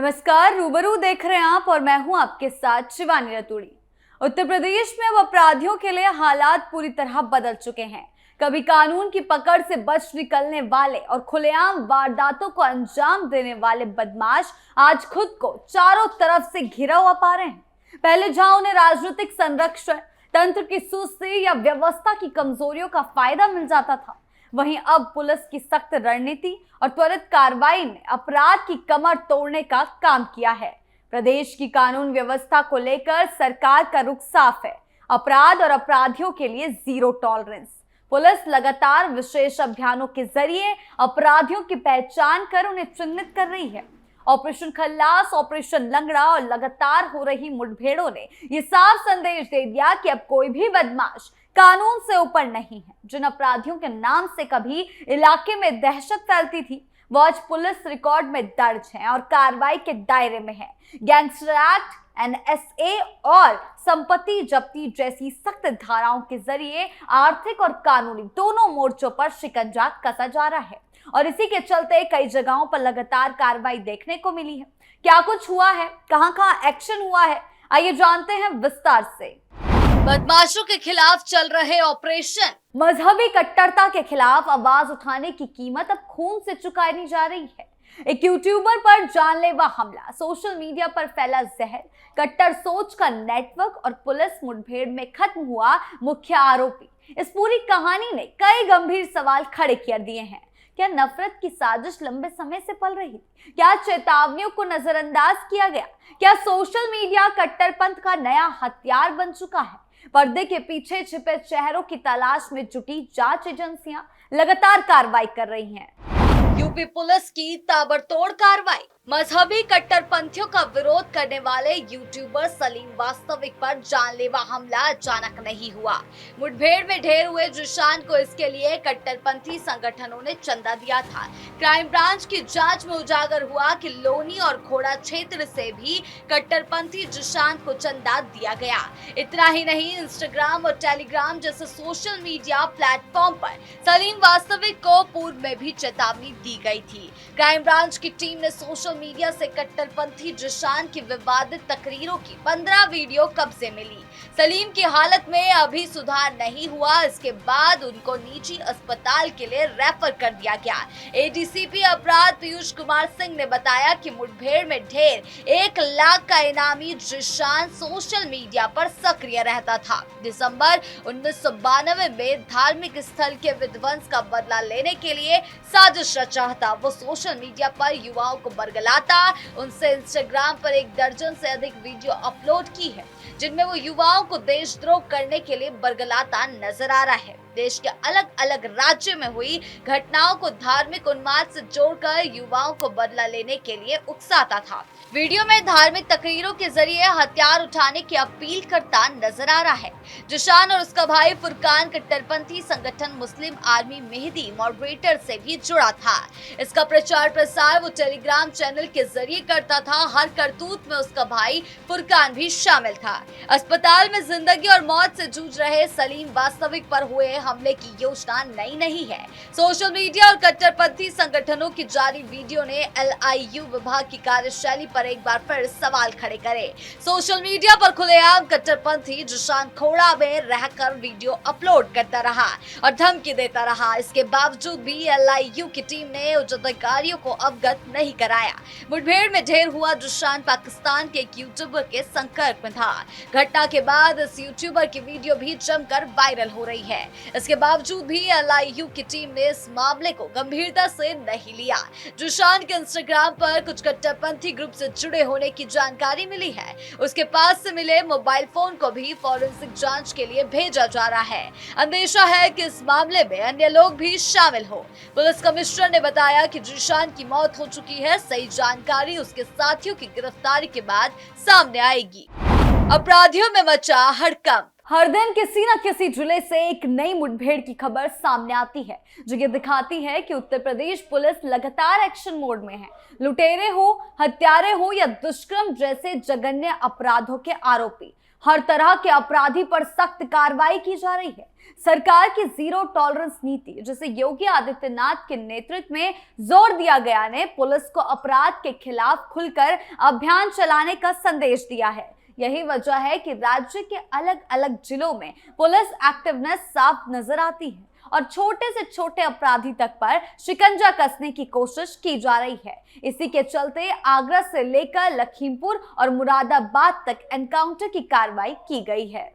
नमस्कार, रूबरू देख रहे हैं आप और मैं हूं आपके साथ शिवानी रतूड़ी। उत्तर प्रदेश में अब अपराधियों के लिए हालात पूरी तरह बदल चुके हैं। कभी कानून की पकड़ से बच निकलने वाले और खुलेआम वारदातों को अंजाम देने वाले बदमाश आज खुद को चारों तरफ से घिरा हुआ पा रहे हैं। पहले जहां उन्हें राजनीतिक संरक्षण, तंत्र की सुस्ती या व्यवस्था की कमजोरियों का फायदा मिल जाता था, वहीं अब पुलिस की सख्त रणनीति और त्वरित कार्रवाई ने अपराध की कमर तोड़ने का काम किया है। प्रदेश की कानून व्यवस्था को लेकर सरकार का रुख साफ है। अपराध और अपराधियों के लिए जीरो टॉलरेंस। पुलिस लगातार विशेष अभियानों के जरिए अपराधियों की पहचान कर उन्हें चिन्हित कर रही है। ऑपरेशन खल्लास, ऑपरेशन लंगड़ा और लगातार हो रही मुठभेड़ों ने यह साफ संदेश दे दिया कि अब कोई भी बदमाश कानून से ऊपर नहीं है। जिन अपराधियों के नाम से कभी इलाके में दहशत फैलती थी, वो आज पुलिस रिकॉर्ड में दर्ज हैं और कार्रवाई के दायरे में है। गैंगस्टर एक्ट, NSA और संपत्ति जब्ती जैसी सख्त धाराओं के जरिए आर्थिक और कानूनी दोनों मोर्चों पर शिकंजा कसा जा रहा है और इसी के चलते कई जगहों पर लगातार कार्रवाई देखने को मिली है। क्या कुछ हुआ है, कहां-कहां एक्शन हुआ है, आइए जानते हैं विस्तार से। बदमाशों के खिलाफ चल रहे ऑपरेशन। मजहबी कट्टरता के खिलाफ आवाज उठाने की कीमत अब खून से चुकानी जा रही है। एक यूट्यूबर पर जानलेवा हमला, सोशल मीडिया पर फैला जहर, कट्टर सोच का नेटवर्क और पुलिस मुठभेड़ में खत्म हुआ मुख्य आरोपी। इस पूरी कहानी ने कई गंभीर सवाल खड़े कर दिए हैं। क्या नफरत की साजिश लंबे समय से पल रही थी? क्या चेतावनियों को नजरअंदाज किया गया? क्या सोशल मीडिया कट्टरपंथ का नया हथियार बन चुका है? पर्दे के पीछे छिपे चेहरों की तलाश में जुटी जांच एजेंसियां लगातार कार्रवाई कर रही हैं। यूपी पुलिस की ताबड़तोड़ कार्रवाई। मजहबी कट्टरपंथियों का विरोध करने वाले यूट्यूबर सलीम वास्तविक पर जानलेवा हमला अचानक नहीं हुआ। मुठभेड़ में ढेर हुए जिशान को इसके लिए कट्टरपंथी संगठनों ने चंदा दिया था। क्राइम ब्रांच की जांच में उजागर हुआ कि लोनी और खोड़ा क्षेत्र से भी कट्टरपंथी जिशान को चंदा दिया गया। इतना ही नहीं, इंस्टाग्राम और टेलीग्राम जैसे सोशल मीडिया प्लेटफॉर्म पर सलीम वास्तविक को पूर्व में भी चेतावनी दी गई थी। क्राइम ब्रांच की टीम ने सोशल मीडिया से कट्टरपंथी जिशान की विवादित तकरीरों की 15 वीडियो कब्जे में ली। सलीम की हालत में अभी सुधार नहीं हुआ, इसके बाद उनको निजी अस्पताल के लिए रेफर कर दिया गया। एडीसीपी अपराध पीयूष कुमार सिंह ने बताया कि मुठभेड़ में ढेर 1 लाख का इनामी जिशान सोशल मीडिया पर सक्रिय रहता था। दिसंबर 1992 में धार्मिक स्थल के विध्वंस का बदला लेने के लिए साजिश रचा था। वो सोशल मीडिया पर युवाओं को बरगलाता, उनसे इंस्टाग्राम पर 1 दर्जन से अधिक वीडियो अपलोड की है, जिनमें वो युवाओं को देशद्रोह करने के लिए बरगलाता नजर आ रहा है। देश के अलग अलग राज्यों में हुई घटनाओं को धार्मिक उन्माद से जोड़कर युवाओं को बदला लेने के लिए उकसाता था। वीडियो में धार्मिक तकरीरों के जरिए हथियार उठाने की अपील करता नजर आ रहा है। जिशान और उसका भाई फुरकान कट्टरपंथी संगठन मुस्लिम आर्मी मेहदी मॉडरेटर से भी जुड़ा था। इसका प्रचार प्रसार वो टेलीग्राम चैनल के जरिए करता था। हर करतूत में उसका भाई फुरकान भी शामिल था। अस्पताल में जिंदगी और मौत से जूझ रहे सलीम वास्तविक पर हुए हमले की योजना नई नहीं है। सोशल मीडिया और कट्टरपंथी संगठनों की जारी वीडियो ने LIU विभाग की कार्यशैली पर एक बार फिर सवाल खड़े करे। सोशल मीडिया पर खुलेआम कट्टरपंथी जिशान खोड़ा में रहकर वीडियो अपलोड करता रहा और धमकी देता रहा। इसके बावजूद भी LIU की टीम ने उच्च अधिकारियों को अवगत नहीं कराया। मुठभेड़ में ढेर हुआ जिशान पाकिस्तान के एक यूट्यूबर के संपर्क में था। घटना के बाद इस यूट्यूबर की वीडियो भी जमकर वायरल हो रही है। इसके बावजूद भी LIU की टीम ने इस मामले को गंभीरता से नहीं लिया। जिशान के इंस्टाग्राम पर कुछ कट्टरपंथी ग्रुप से जुड़े होने की जानकारी मिली है। उसके पास से मिले मोबाइल फोन को भी फॉरेंसिक जांच के लिए भेजा जा रहा है। अंदेशा है कि इस मामले में अन्य लोग भी शामिल हो। पुलिस कमिश्नर ने बताया कि जिशान की मौत हो चुकी है। सही जानकारी उसके साथियों की गिरफ्तारी के बाद सामने आएगी। अपराधियों में मचा हड़कंप। हर दिन किसी न किसी जिले से एक नई मुठभेड़ की खबर सामने आती है, जो ये दिखाती है कि उत्तर प्रदेश पुलिस लगातार एक्शन मोड में है। लुटेरे हो, हत्यारे हो या दुष्कर्म जैसे जघन्य अपराधों के आरोपी हर तरह के अपराधी पर सख्त कार्रवाई की जा रही है। सरकार की जीरो टॉलरेंस नीति, जिसे योगी आदित्यनाथ के नेतृत्व में जोर दिया गया, ने पुलिस को अपराध के खिलाफ खुलकर अभियान चलाने का संदेश दिया है। यही वजह है कि राज्य के अलग अलग जिलों में पुलिस एक्टिवनेस साफ नजर आती है और छोटे से छोटे अपराधी तक पर शिकंजा कसने की कोशिश की जा रही है। इसी के चलते आगरा से लेकर लखीमपुर और मुरादाबाद तक एनकाउंटर की कार्रवाई की गई है।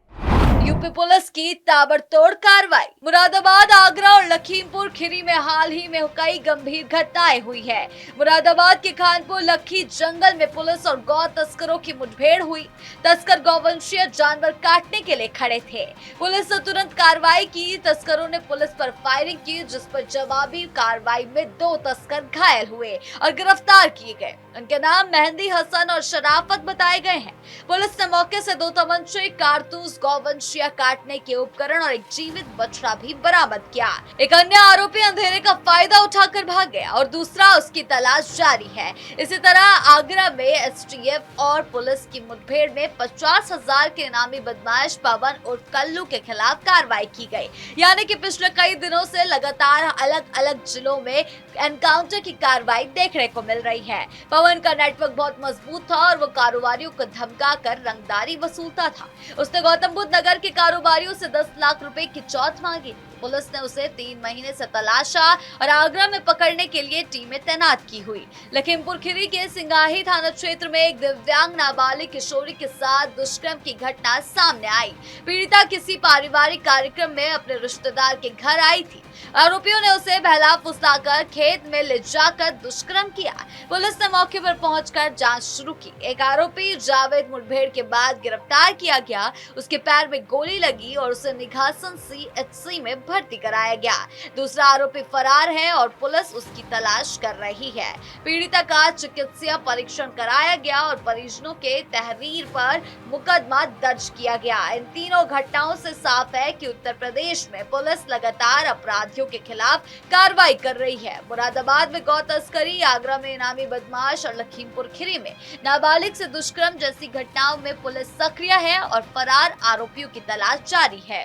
यूपी पुलिस की ताबड़तोड़ कार्रवाई। मुरादाबाद, आगरा और लखीमपुर खीरी में हाल ही में कई गंभीर घटनाएं हुई है। मुरादाबाद के खानपुर लखी जंगल में पुलिस और गौ तस्करों की मुठभेड़ हुई। तस्कर गौवंशीय जानवर काटने के लिए खड़े थे। पुलिस ने तुरंत कार्रवाई की। तस्करों ने पुलिस पर फायरिंग की, जिस पर जवाबी कार्रवाई में 2 तस्कर घायल हुए और गिरफ्तार किए गए। उनके नाम मेहंदी हसन और शराफत बताए गए हैं। पुलिस ने मौके से 2 तमंचे, कारतूस, गौवंशीय काटने के उपकरण और एक जीवित बछड़ा भी बरामद किया। एक अन्य आरोपी अंधेरे का फायदा उठाकर भाग गया और दूसरा उसकी तलाश जारी है। इसी तरह आगरा में एसटीएफ और पुलिस की मुठभेड़ में 50,000 के इनामी बदमाश पवन उर्फ कल्लू के खिलाफ कार्रवाई की गई। यानी कि पिछले कई दिनों से लगातार अलग अलग जिलों में एनकाउंटर की कार्रवाई देखने को मिल रही है। पवन का नेटवर्क बहुत मजबूत था और वो कारोबारियों को धमका कर रंगदारी वसूलता था। उसने गौतम बुद्ध नगर के कारोबारियों से 10 लाख रुपए की चौथ मांगी। पुलिस ने उसे 3 महीने से तलाशा और आगरा में पकड़ने के लिए टीमें तैनात की हुई। लखीमपुर खीरी के सिंगाही थाना क्षेत्र में एक दिव्यांग नाबालिग किशोरी के साथ दुष्कर्म की घटना सामने आई। पीड़िता किसी पारिवारिक कार्यक्रम में अपने रिश्तेदार के घर आई थी। आरोपियों ने उसे बहला फुसलाकर खेत में ले जाकर दुष्कर्म किया। पुलिस ने मौके पर पहुंचकर जांच शुरू की। एक आरोपी जावेद मुठभेड़ के बाद गिरफ्तार किया गया। उसके पैर में गोली लगी और उसे निघासन सीएचसी में भर्ती कराया गया। दूसरा आरोपी फरार है और पुलिस उसकी तलाश कर रही है। पीड़िता का चिकित्सीय परीक्षण कराया गया और परिजनों के तहरीर पर मुकदमा दर्ज किया गया। इन तीनों घटनाओं से साफ है कि उत्तर प्रदेश में पुलिस लगातार अपराधियों के खिलाफ कार्रवाई कर रही है। मुरादाबाद में गौ तस्करी, आगरा में इनामी बदमाश और लखीमपुर खीरी में नाबालिग से दुष्कर्म जैसी घटनाओं में पुलिस सक्रिय है और फरार आरोपियों की तलाश जारी है।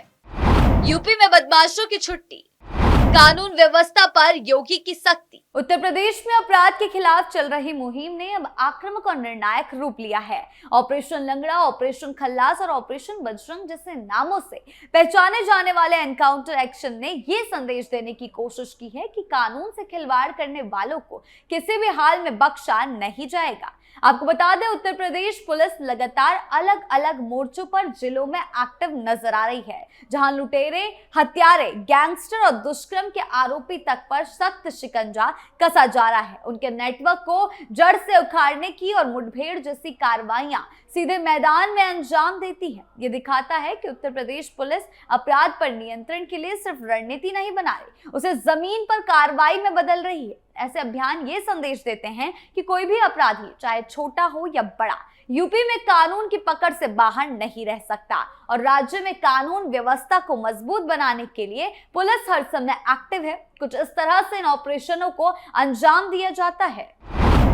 यूपी में बदमाशों की छुट्टी, कानून व्यवस्था पर योगी की सख्ती। उत्तर प्रदेश में अपराध के खिलाफ चल रही मुहिम ने अब आक्रामक और निर्णायक रूप लिया है। ऑपरेशन लंगड़ा, ऑपरेशन खल्लास और ऑपरेशन बजरंग जैसे नामों से पहचाने जाने वाले एनकाउंटर एक्शन ने ये संदेश देने की कोशिश की है कि कानून से खिलवाड़ करने वालों को किसी भी हाल में बख्शा नहीं जाएगा। आपको बता दें, उत्तर प्रदेश पुलिस लगातार अलग अलग मोर्चों पर जिलों में एक्टिव नजर आ रही है, जहां लुटेरे, हत्यारे, गैंगस्टर और दुष्कर्म के आरोपी तक पर सख्त शिकंजा कसा जा रहा है। उनके नेटवर्क को जड़ से उखाड़ने की और मुठभेड़ जैसी कार्रवाइयां सीधे मैदान में अंजाम देती है। ये दिखाता है कि उत्तर प्रदेश पुलिस अपराध पर नियंत्रण के लिए सिर्फ रणनीति नहीं बना रही, उसे जमीन पर कार्रवाई में बदल रही है। ऐसे अभियान ये संदेश देते हैं कि कोई भी अपराधी, चाहे छोटा हो या बड़ा, यूपी में कानून की पकड़ से बाहर नहीं रह सकता और राज्य में कानून व्यवस्था को मजबूत बनाने के लिए पुलिस हर समय एक्टिव है। कुछ इस तरह से इन ऑपरेशनों को अंजाम दिया जाता है।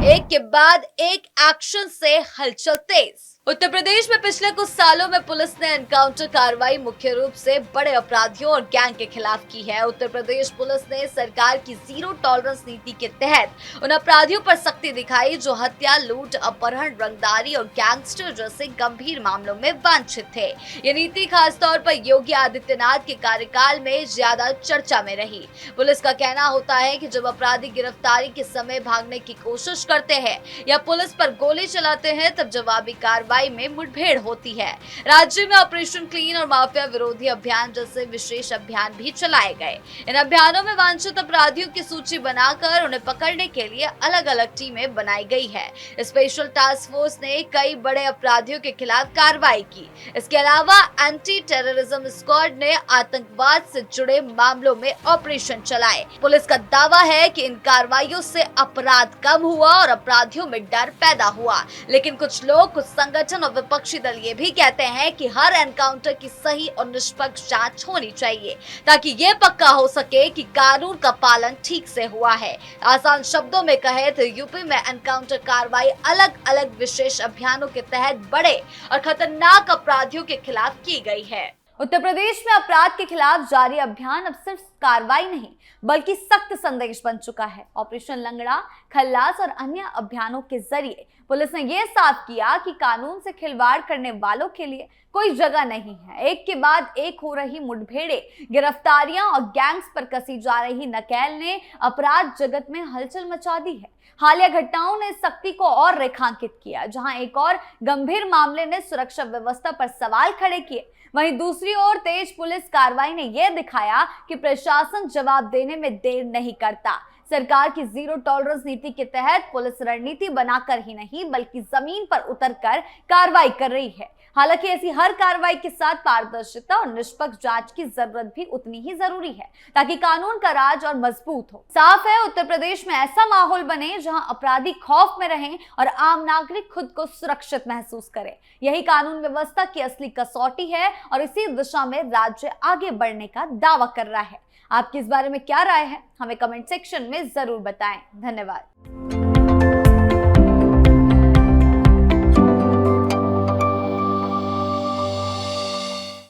एक के बाद एक एक्शन से हलचल तेज। उत्तर प्रदेश में पिछले कुछ सालों में पुलिस ने एनकाउंटर कार्रवाई मुख्य रूप से बड़े अपराधियों और गैंग के खिलाफ की है। उत्तर प्रदेश पुलिस ने सरकार की जीरो टॉलरेंस नीति के तहत उन अपराधियों पर सख्ती दिखाई जो हत्या, लूट, अपहरण, रंगदारी और गैंगस्टर जैसे गंभीर मामलों में वांछित थे। ये नीति खासतौर पर योगी आदित्यनाथ के कार्यकाल में ज्यादा चर्चा में रही। पुलिस का कहना होता है कि जब अपराधी गिरफ्तारी के समय भागने की कोशिश करते हैं या पुलिस पर गोली चलाते हैं, तब जवाबी कार्रवाई में मुठभेड़ होती है। राज्य में ऑपरेशन क्लीन और माफिया विरोधी अभियान जैसे विशेष अभियान भी चलाए गए। इन अभियानों में वांछित अपराधियों की सूची बनाकर उन्हें पकड़ने के लिए अलग अलग टीमें बनाई गई है। स्पेशल टास्क फोर्स ने कई बड़े अपराधियों के खिलाफ कार्रवाई की। इसके अलावा एंटी टेररिज्म स्क्वाड ने आतंकवाद से जुड़े मामलों में ऑपरेशन चलाए। पुलिस का दावा है कि इन कार्रवाइयों से अपराध कम हुआ और अपराधियों में डर पैदा हुआ, लेकिन कुछ लोग, कुछ संगठन संगठन और विपक्षी दल ये भी कहते हैं कि हर एनकाउंटर की सही और निष्पक्ष जांच होनी चाहिए ताकि ये पक्का हो सके कि कानून का पालन ठीक से हुआ है। आसान शब्दों में कहे तो यूपी में एनकाउंटर कार्रवाई अलग अलग विशेष अभियानों के तहत बड़े और खतरनाक अपराधियों के खिलाफ की गई है। उत्तर प्रदेश में अपराध के खिलाफ जारी अभियान अब सिर्फ कार्रवाई नहीं बल्कि सख्त संदेश बन चुका है। ऑपरेशन लंगड़ा, खल्लास और अन्य अभियानों के जरिए पुलिस ने यह साफ किया कि कानून से खिलवाड़ करने वालों के लिए कोई जगह नहीं है। एक के बाद एक हो रही मुठभेड़ें, गिरफ्तारियां और गैंग्स पर कसी जा रही नकेल ने अपराध जगत में हलचल मचा दी है। हालिया घटनाओं ने सख्ती को और रेखांकित किया। जहां एक और गंभीर मामले ने सुरक्षा व्यवस्था पर सवाल खड़े किए, वहीं दूसरी ओर तेज पुलिस कार्रवाई ने यह दिखाया कि प्रशासन जवाब देने में देर नहीं करता। सरकार की जीरो टॉलरेंस नीति के तहत पुलिस रणनीति बनाकर ही नहीं बल्कि जमीन पर उतरकर कार्रवाई कर रही है। हालांकि ऐसी हर कार्रवाई के साथ पारदर्शिता और निष्पक्ष जांच की जरूरत भी उतनी ही जरूरी है ताकि कानून का राज और मजबूत हो। साफ है, उत्तर प्रदेश में ऐसा माहौल बने जहां अपराधी खौफ में रहें और आम नागरिक खुद को सुरक्षित महसूस करे। यही कानून व्यवस्था की असली कसौटी है और इसी दिशा में राज्य आगे बढ़ने का दावा कर रहा है। आपकी इस बारे में क्या राय है, हमें कमेंट सेक्शन में जरूर बताएं। धन्यवाद।